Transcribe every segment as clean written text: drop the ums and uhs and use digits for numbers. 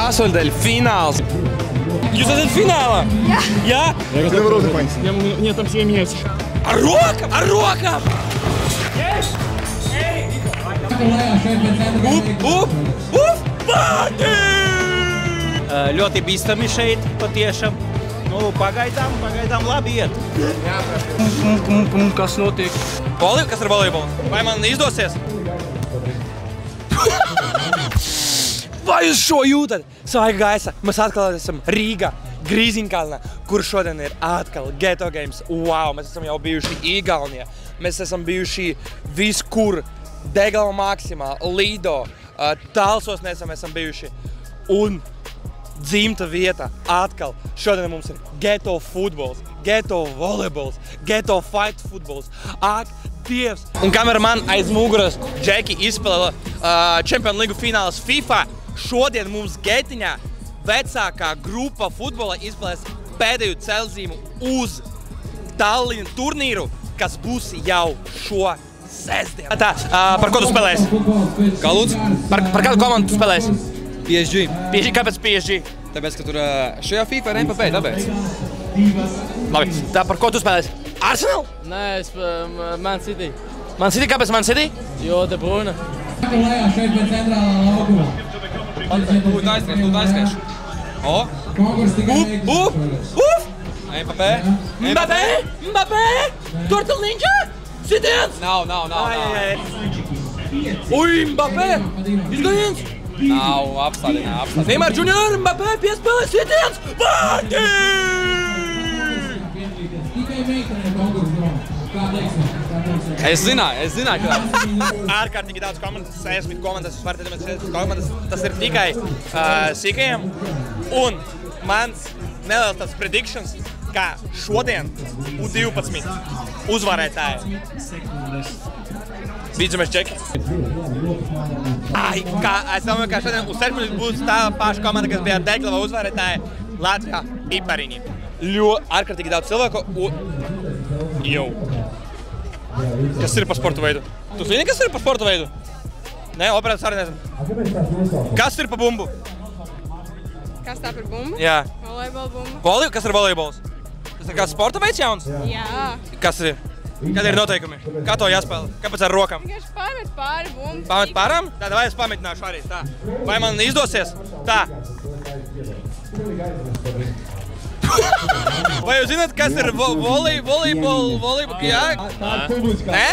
8-daļu fināls. Jūs esat finālā? Jā. Jā? Нет, там 7 есть. Ar rokam! Ar rokam! Pārti! Ļoti bīstami šeit patiešām. Nu, pagaidām labi iet. Kas notiek? Kas ir volejbols? Vai man izdosies? Vai jūs šo jūtat? Svaiga gaisa. Mēs atkal esam Rīgā, Grīziņkalnā, kur šodien ir atkal Geto Games. Wow, mēs esam jau bijuši Igaunijā. Mēs esam bijuši viskur. Degala Maksimā, Lido, Talsos esam bijuši. Un dzimta vieta atkal. Šodien mums ir Geto futbols, Geto volejbols, Geto fight futbols. Ak, Dievs! Un kameraman aiz muguras Džeki izspēlē Champions League fināls FIFA. Šodien mums Getiņā vecākā grupa futbola izspēlēs pēdējo ceļzīmu uz Tallinu turnīru, kas būs jau šo sestdien. Tā, par ko tu spēlēsi? Kā lūdzu? Par kādu komandu tu spēlēsi? PSG. PSG, kāpēc PSG? Tāpēc, ka tur šajā FIFA ir MPP, tāpēc. Labi, tā par ko tu spēlēsi? Arsenal? Nē, es Man City. Man City, kāpēc Man City? Jo, De Bruyne. Tūlīt aizskrieš. O? MPP. Mbappé! Tortelniņš! Sitiens! Nav. Ui, Mbappé! Izgājiens! Nav, apstādinā. Neymar Junior, Mbappé piespēlē sitiens! Vārti! Es zināju, ka Ārkārtīgi daudz komandas, 60 komandas, jūs varat iedomāties 60 komandas, tas ir tikai sīkajiem. Un mans neliels tāds predictions, kā šodien U12 uzvarētāji. Bīdzamies Čeki. Es domāju, ka šodien U16 būs tā paša komanda, kas bija Deglava uzvarētāji Latvijā Ipariņi. Ārkārtīgi daudz cilvēku. Kas ir par sportu veidu? Tu zini, kas ir par sportu veidu? Nē, operātors arī nezinu. Kas ir par bumbu? Kas tā par bumbu? Jā. Volejbola bumba. Kas ir volejbols? Tas ir kāds sporta veids jauns? Jā. Kas ir? Kādi ir noteikumi? Kā to jāspēlē? Kāpēc ar rokām? Vienkārši pamet pāri bumbu. Pamet pārām? Tā, vai es pametināšu arī tā. Vai man izdosies? Tā. Vai jūs zināt, kas ir volejbola? Jā? Nē?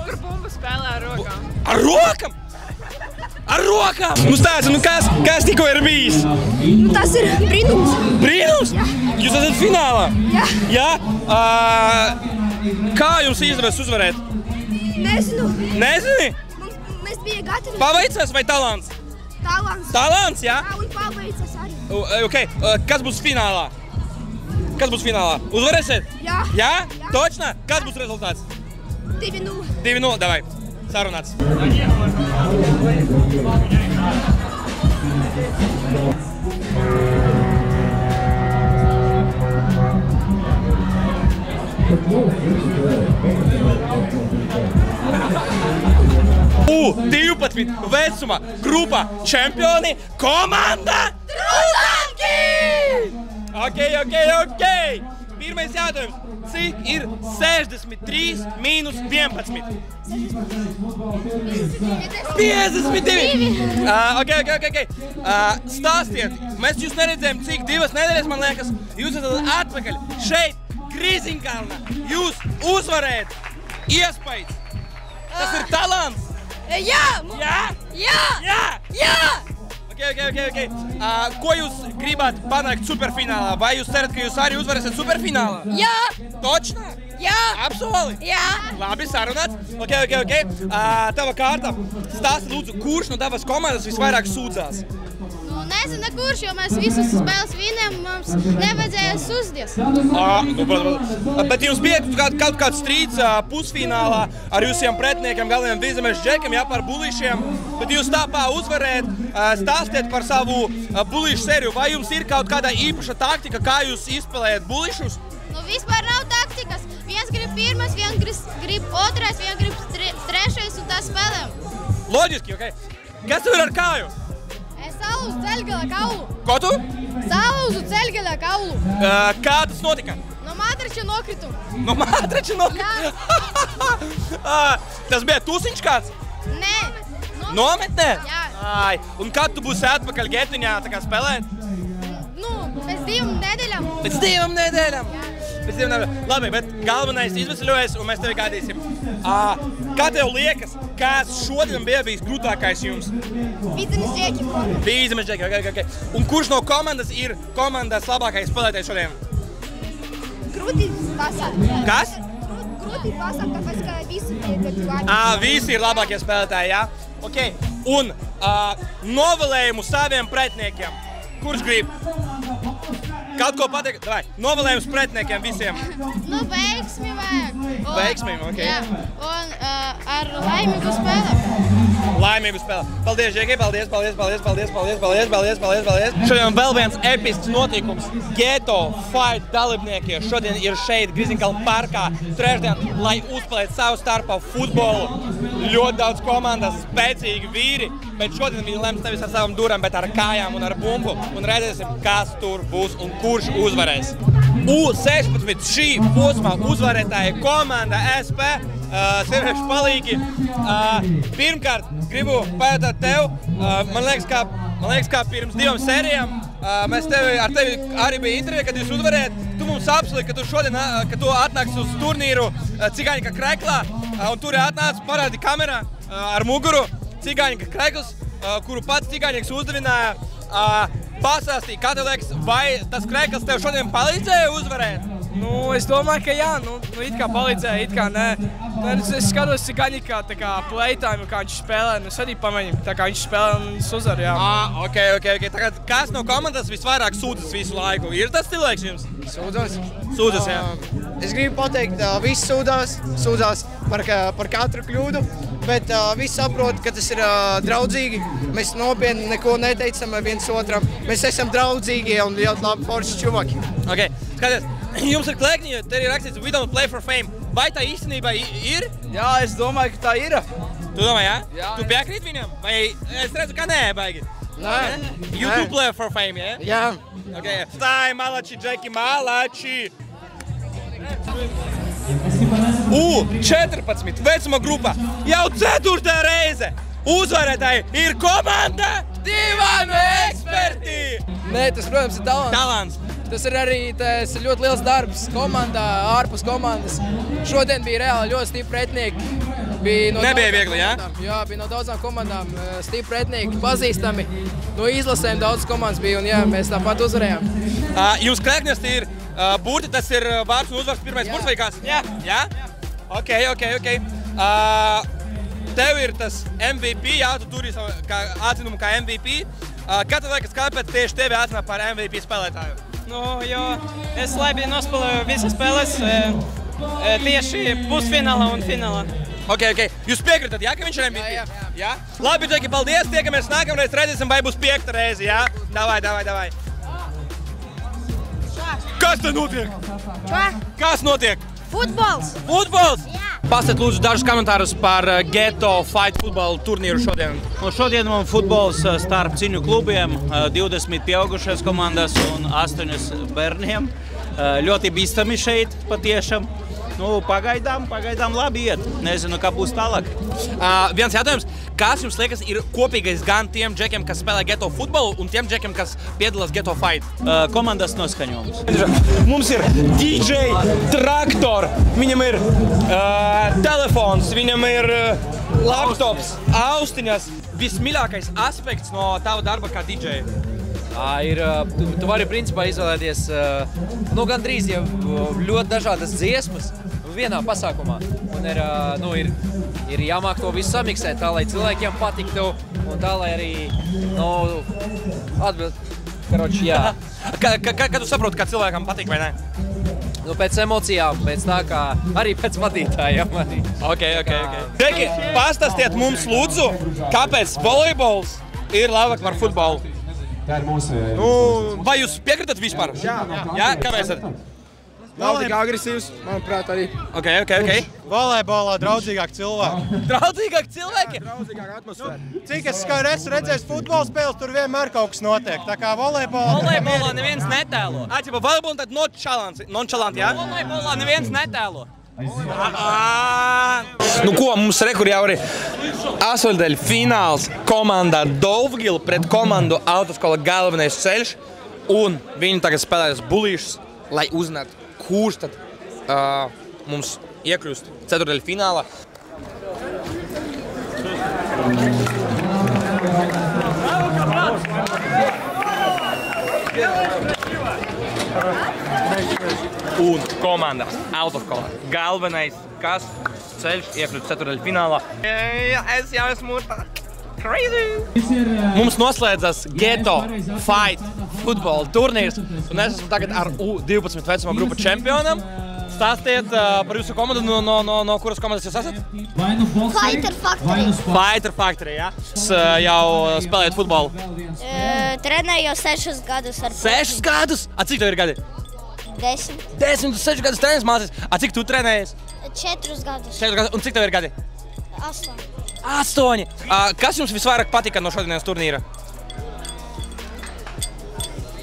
Kur bumbu spēlē ar rokām? Ar rokām? Ar rokām? Nu stāsti, kas tikko ir bijis? Tas ir brīnums. Brīnums? Jūs esat finālā? Jā. Jā? Kā jums izdevies uzvarēt? Nezinu. Nezini? Mēs bija gatavi. Paveicies vai talants? Talants. Talants, jā? Jā, un paveicies arī. Ok, kas būs finālā? Uzvarēsiet? Jā. Jā? Točnā? Kāds būs rezultāts? 2-0. 2-0, davai. Sarunāts. U12 vecuma grupa čempioni komanda Trutanki! Ok. Pirmais jautājums. Cik ir 63 mīnus 11? 52! Ok. Stāstiet, mēs jūs neredzējām, cik 2 nedēļas, man liekas, jūs esat atpakaļ šeit, Grīziņkalnā. Jūs uzvarējat iespējas. Tas ir talants. Jā! Jā! Ok. Ko jūs gribat panākt superfinālā? Vai jūs cerat, ka jūs arī uzvarēsiet superfinālā? Jā! Točnā? Jā! Apsoli? Jā! Labi, sarunāts. Ok. Tava kārta. Stāsti lūdzu, kurš no tavas komandas visvairāk sūdzās? Nezinu, kurš, jo mēs visus spēles vinējam, mums nevajadzēja sūsties. Bet jums bija kaut kāds strīds pusfinālā ar jūsiem pretiniekiem, galvenajiem Bīdzamies Džekam, jā, par bulīšiem. Bet jūs tāpā uzvarējat, stāstiet par savu bulīšu seriju. Vai jums ir kaut kāda īpaša taktika, kā jūs izspēlējat bulīšus? Nu, vispār nav taktikas. Viens grib pirmais, viens grib otrais, viens grib trešais un tā spēlēm. Loģiski, ok. Kas tev ir ar kāju? Es Salauzu ceļgalā kaulu. Ko tu? Salauzu ceļgalā kaulu. Kā tas notika? No matrača nokritu. No matrača nokrita? Tas bija tusiņš kāds? Nē. Nometnē? Jā. Ai, un kad tu būsi atpakaļ Getiņā tā kā spēlēt? Nu, pēc 2 nedēļām. Pēc 2 nedēļām? Pēc 2 nedēļām. Labi, bet galvenais izveseļojies un mēs tevi gaidīsim. Kā tev liekas, kāds šodien bija bijis grūtākais jums? Vīzemes džeki. Vīzemes džeki, ok. Un kurš no komandas ir komandas labākais spēlētājs šodien? Grūti pasākt. Kas? Grūti pasākt, tāpēc, ka visi ir labi. Visi ir labākie spēlētāji, jā? Ok. Un novēlējumu saviem pretiniekiem. Kurš grib? Kaut ko pateikt? Davai, novēlējums pretiniekiem visiem. Nu, veiksmi vajag. Veiksmi, ok. Jā, un ar laimīgu spēli. Laimīgu spēli. Paldies, Džeki, paldies. Šodien vēl viens episks notikums. Geto Fight dalībnieki šodien ir šeit Grīziņkalna parkā trešdien, lai uzspēlētu savu starpā futbolu. Ļoti daudz komandas, spēcīgi vīri, bet šodien viņi lems nevis ar savam duram, bet ar kājām un ar bumbu. Un redzēsim, kas tur būs un kurš uzvarēs. U16 šī posmā uzvarētāja komanda SP sieviešu palīgi. Pirmkārt, gribu pajautāt tev, man liekas, kā pirms 2 sērijām mēs ar tevi arī bija intervija, kad jūs uzvarējat. Tu mums apsolīji, ka tu šodien, ka tu atnāks uz turnīru Cigāņika kreklā, un tur atnāc, parādi kamerā ar muguru Cigāņika krekls, kuru pats Cigāņiks uzdevināja. Pasāstīja, kā tev liekas, vai tas krekls tev šodien palīdzēja uzvarēt? Nu, es domāju, ka jā, it kā palīdzēja, it kā nē. Es skatos Cigāņikā tā kā playtime, kā viņš spēlē, es arī pamaņu, tā kā viņš spēlē un es uzvaru, jā. Ok. Tagad, kas no komandas visvairāk sūdzas visu laiku? Ir tas cilvēks jums? Sūdzas, jā. Es gribu pateikt, visi sūdzās par katru kļūdu, bet visi saprot, ka tas ir draudzīgi. Mēs nopietni neko neteicam viens otram. Mēs esam draudzīgi un ļoti labi forši čuvaki. Ok, skaties, jums ir klēkņi, te ir rakstīts We don't play for fame. Vai tā īstenībā ir? Jā, es domāju, ka tā ir. Tu domā, jā? Jā. Tu piekrīt viņam? Vai es redzu, ka nē, baigi? Nē. You do play for fame, jā? Jā. Ok, stāj, malači, Džeki, malači! U14 vecuma grupā jau 4. reize uzvarētāji ir komanda Divanu eksperti! Nē, tas, protams, ir Talants. Tas ir arī ļoti liels darbs komandā, ārpus komandas. Šodien bija reāli ļoti stipri pretinieki. Nebija viegli, jā? Jā, bija no daudzām komandām stipri pretinieki, pazīstami. No izlasēm daudz komandas bija un jā, mēs tāpat uzvarējām. Jums klēkņas ir burti, tas ir vārds un uzvars pirmais burts vai kas? Jā. Jā? Ok. Tev ir tas MVP, jā, tu turi savu atzinumu kā MVP. Kā tev liekas, kāpēc tieši tevi atzina par MVP spēlētāju? Nu, jo es labi nospēlēju visas spēles, tieši pusfinālā un finālā. Ok. Jūs piekritat, jā, ka viņš ir MVP? Jā. Labi, Džeki, paldies, tiekamies nākamreiz, redzēsim, vai būs 5. reize, jā? Davai. Kas te notiek? Kas notiek? Futbols. Futbols? Jā. Pastāstiet lūdzu dažus komentārus par Geto Fight futbola turnīru šodien. Šodien mums futbols starp ciņu klubiem, 20 pieaugušās komandas un 8 bērniem. Ļoti bīstami šeit patiešām. Pagaidām labi iet. Nezinu, kā būs tālāk. Viens jautājums. Kas jums liekas ir kopīgais gan tiem džekiem, kas spēlē Geto futbolu un tiem džekiem, kas piedalās Geto Fight? Komandas noskaņojums. Mums ir DJ, traktor, viņam ir telefons, viņam ir laptops, austiņas. Vismīļākais aspekts no tava darba kā DJ? Tu vari principā izvēlēties gandrīz jau ļoti dažādas dziesmas vienā pasākumā. Un ir jāmāk to visu samiksēt tā, lai cilvēkiem patiktu un tā, lai arī jā. Kad tu saproti, kā cilvēkam patīk vai ne? Pēc emocijām, pēc tā kā arī pēc vadītājiem. Ok. Džeki, pastāstiet mums lūdzu, kāpēc volejbols ir labāk par futbolu? Tā ir mūsu... Vai jūs piekritat vispār? Jā. Kāpēc tad? Nav tik agresīvs, manuprāt, arī. Ok. Volejbolā draudzīgāk cilvēki. Draudzīgāk cilvēki? Draudzīgāk atmosfēra. Cik es esmu redzējis futbola spēles, tur vienmēr kaut kas notiek. Tā kā volejbolā... Volejbolā neviens netēlo. Āķipa, volejbolā tad nonchalant, jā? Volejbolā neviens netēlo. Nu ko, mums rekur jau arī astoļdaļu fināls komandā Dovgila pret komandu Autoskola Galvenais ceļš. Un viņi tagad spēlēs bulīšus, lai uzzinātu, kurš tad mums iekļūst ceturdaļu finālā. Un komanda Autoskola Galvenais, kas ceļš iekļūt ceturdaļu finālā. Es jau esmu crazy! Mums noslēdzas Ghetto Fight futbola turnīrs, un es esmu tagad ar U12 vecuma grupu čempionam. Stāstiet par jūsu komandu, no kuras komandas jūs esat? Fighter Factory. Fighter Factory, jā? Jūs jau spēlējat futbolu? Trenēju 6 gadus ar 6 gadus? A cik tev ir gadi? 10. 10, 6 gadus treneris mācīs. A cik tu trenējies? 4 gadus. 4 gadus. Un cik tev ir gadi? 8. 8. Kas jums visvairāk patika no šodienas turnīra?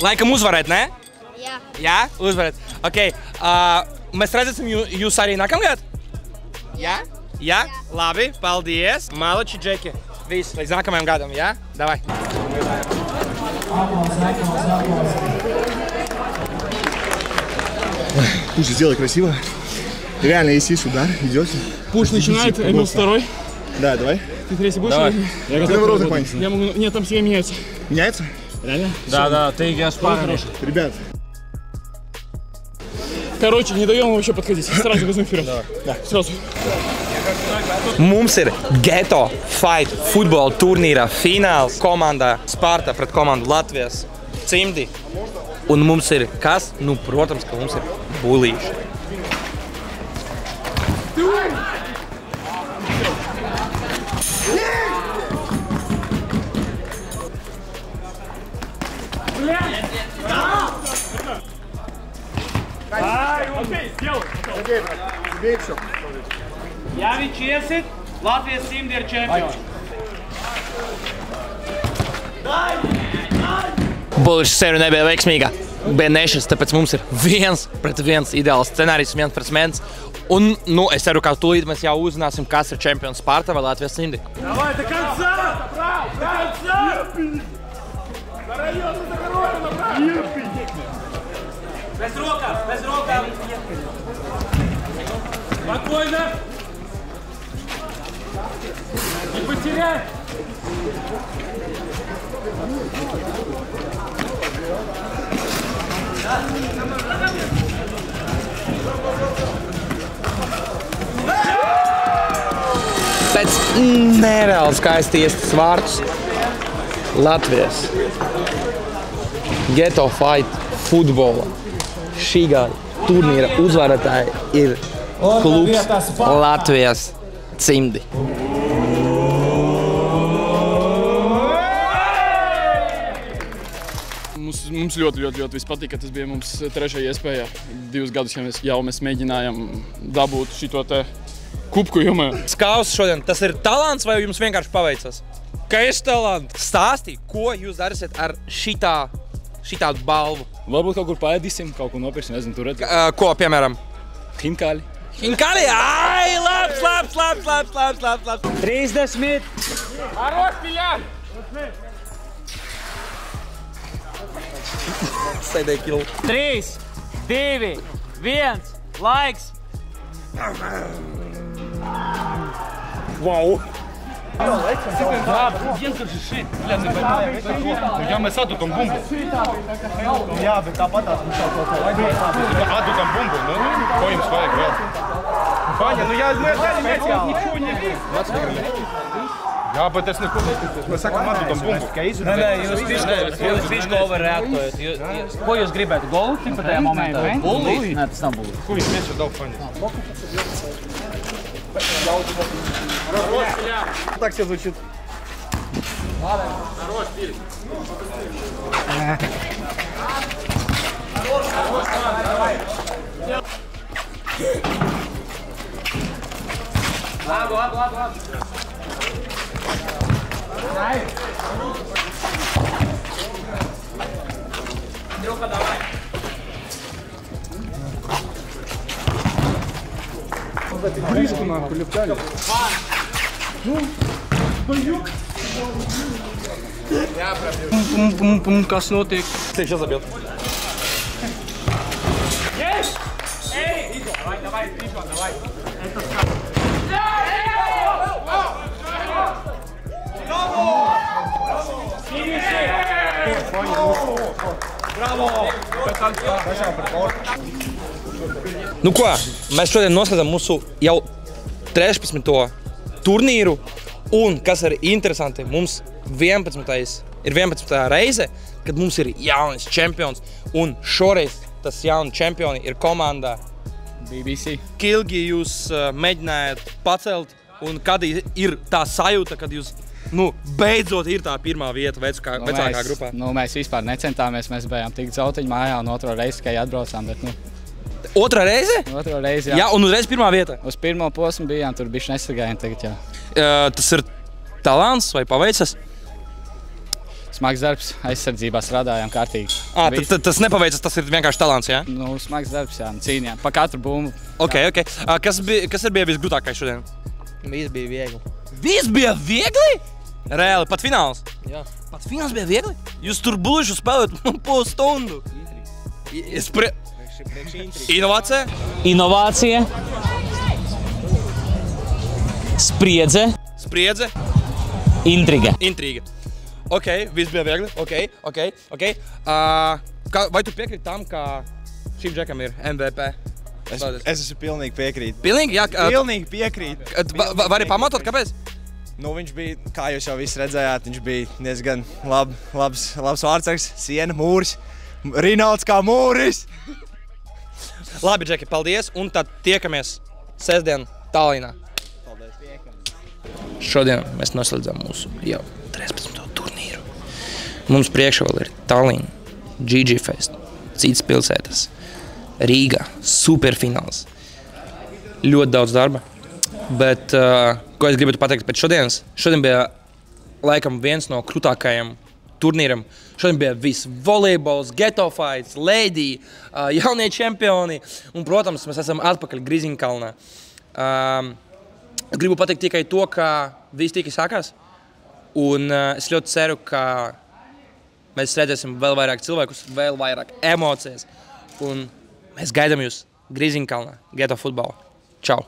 Laikam uzvarēt, ne? Jā. Jā? Uzvarēt. Ok. Mēs redzēsim jūs arī nākamgad? Jā? Jā? Labi, paldies. Malači, Džeki. Viss, līdz nākamajam gadam, jā? Davai. Слушай, сделай красиво. Реально, если сюда идете. Пуш начинает, Эмил второй. Да, давай. Ты третий будешь? Давай. Я готов. Я могу... Нет, там все меняются. Меняется? Реально? Да, ты я спарю. Ребят. Короче, не даем вообще подходить. Сразу возьмем вперед. Да. Сразу. Mums ir Ghetto Fight futbola turnīra fināls komandā Sparta pret komandu Latvijas cimdi. Un mums ir kas? Nu, protams, ka mums ir bulīši. Ja viņš iesit, Latvijas cimdi ir čempioni. Bulīša sērija nebija veiksmīga. Bija nešas, tāpēc mums ir 1-1 ideāls scenārijs, 1-1. Un, nu, es ceru, ka tūlīt mēs jau uzzināsim, kas ir čempions Sparta vai Latvijas cimdi. Давай, до конца! До конца! На район, на район, направо! Bez rokām! Спокойно! Не потеряй! Pēc nereāli skaisti iestas vārtus Latvijas Ghetto Fight futbola šī gada turnīra uzvarētāji ir klubs Latvijas cimdi. Mums ļoti viss patīk, ka tas bija mums trešajā iespējā. 2 gadus jau mēs mēģinājām dabūt šito te kubku jumā. Skaus šodien, tas ir talants vai jums vienkārši paveicas? Ka ir talants? Stāstī, ko jūs darīsiet ar šitādu balvu? Varbūt kaut kur paēdīsim, kaut ko nopirksim, nezinu, tur redz. Ko, piemēram? Hinkāļi. Hinkāļi? Ai, labs! 30! Хорош, пилян! Sēdēja kilu. 3, 2, 1, laiks! Wow! Ja mēs atdodam bumbu. Jā, bet tāpatās mums jau kaut kā. Atdodam bumbu, nu, ko jums vajag vēl? Paņa, nu jā, mēs arī nečau не видим. Jā, bet es neko neticu. Mēs sakam, atdodam bumbu. Nē, jūs bišķi overreaktojat. Ko jūs gribētu? Golu tik pa tajā momentā? Bulī? Nē, tas nav bulī. Ko jūs mēs jau daudz paņem? Так все звучит. Хорош, Фильм. Давай. Крышку нахуй лептали. Kas notiek? Ты сейчас забьет. Nu ko, mēs šodien noslēdzam mūsu jau 13. turnīru, un, kas ir interesanti, mums 11. reize, kad mums ir jauns čempions, un šoreiz tas jauns čempioni ir komanda BBC. Kilgi jūs mēģinājāt pacelt, un kad ir tā sajūta, kad jūs, beidzot ir tā pirmā vieta vecākā grupā? Mēs vispār necentāmies, mēs bijām tik zautiņu mājā un otro reizi tikai atbraucām, bet Otrā reize? Otrā reize, jā. Jā, un uzreiz pirmā vieta? Uz pirmo posmu bijām, tur bišķi nesagājām tagad, jā. Tas ir talants vai paveicas? Smags darbs, aizsardzībā strādājām kārtīgi. Tas nepaveicas, tas ir vienkārši talants, jā? Smags darbs, jā, cīnījām pa katru bumbu. Ok. Kas bija visgrūtākais šodien? Viss bija viegli. Viss bija viegli? Reāli, pat fināls? Jā. Pat fināls bija viegli? Jūs tur bulišu spēlēt pusstundu. Inovācija? Inovācija. Spriedze. Spriedze. Intriga. Intriga. Ok, viss bija viegli. Ok. Vai tu piekrīti tam, ka šim džekam ir MVP? Es esmu pilnīgi piekrīt. Pilnīgi? Jā. Pilnīgi piekrīt. Vari pamatot, kāpēc? Viņš bija, kā jūs jau visi redzējāt, viņš bija diezgan labs vārdsargs, siena, mūris, Rinalds kā mūris. Labi, Džeki, paldies, un tad tiekamies sestdien Tallinā. Šodien mēs noslēdzam mūsu jau 13. turnīru. Mums priekšā vēl ir Tallinn, GG Fest, citas pilsētas, Rīga, superfināls. Ļoti daudz darba, bet ko es gribētu pateikt pēc šodienas? Šodien bija laikam viens no krutākajiem turnīram. Šodien bija viss volejbols, ghetto fights, lady, jaunie čempioni, un, protams, mēs esam atpakaļ Grīziņkalnā. Gribu pateikt tikai to, ka viss tikai sākās, un es ļoti ceru, ka mēs redzēsim vēl vairāk cilvēkus, vēl vairāk emocijas, un mēs gaidām jūs Grīziņkalnā, ghetto futbolā. Čau!